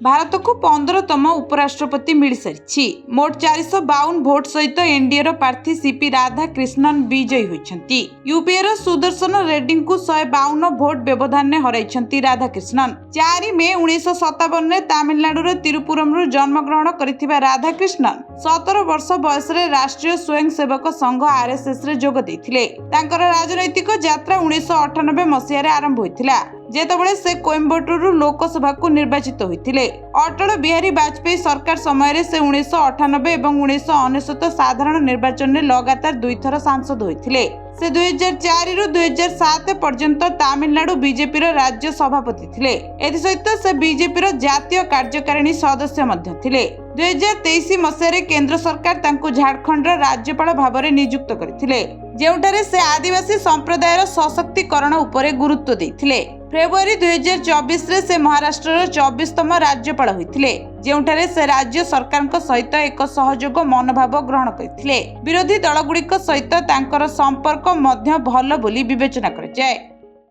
भारत को 15तम उपराष्ट्रपति मिल सारी मोट 452 भोट सहित एनडीए प्रार्थी सीपी राधाकृष्णन विजयी होती। यूपीए सुदर्शन रेड्डी को 152 भोट व्यवधान हराई राधाकृष्णन। 4 मे 1957 में तमिलनाडु तिरुपुरम जन्मग्रहण कर राधाकृष्णन 17 वर्ष बयस राष्ट्रीय स्वयंसेवक संघ आरएसएस रे जोग देथिले। तांकर राजनैतिक यात्रा 1998 मसीह आरंभ होइथिला जेतेबेले से कोयम्बटूर लोकसभा को निर्वाचित होइथिले। अटल बिहारी वाजपेयी सरकार समय से 1998 और 1999 साधारण निर्वाचन में लगातार 2 थर सांसद होइथिले। से 2004 रु 2007 पर्यंत तमिलनाडु बीजेपी राज्य सभापति थिले। एथिसहित से बीजेपी जातीय कार्यकारिणी सदस्य मध्य थिले। 2023 मसीह केंद्र सरकार तांको झारखंड राज्यपाल भाव में नियुक्त करथिले, जेउठारे से आदिवासी संप्रदायर सशक्तिकरण उपरे गुरुत्व देथिले। फेब्रुआरी 2024 रे से महाराष्ट्र 24तम राज्यपाल होइथिले, जेउठारे से राज्य सरकार सहित एक सहयोग मनोभाव ग्रहण करथिले। विरोधी दलगुड़िक सहित तांकर संपर्क मध्य भल बोली विवेचना कराଯାଏ।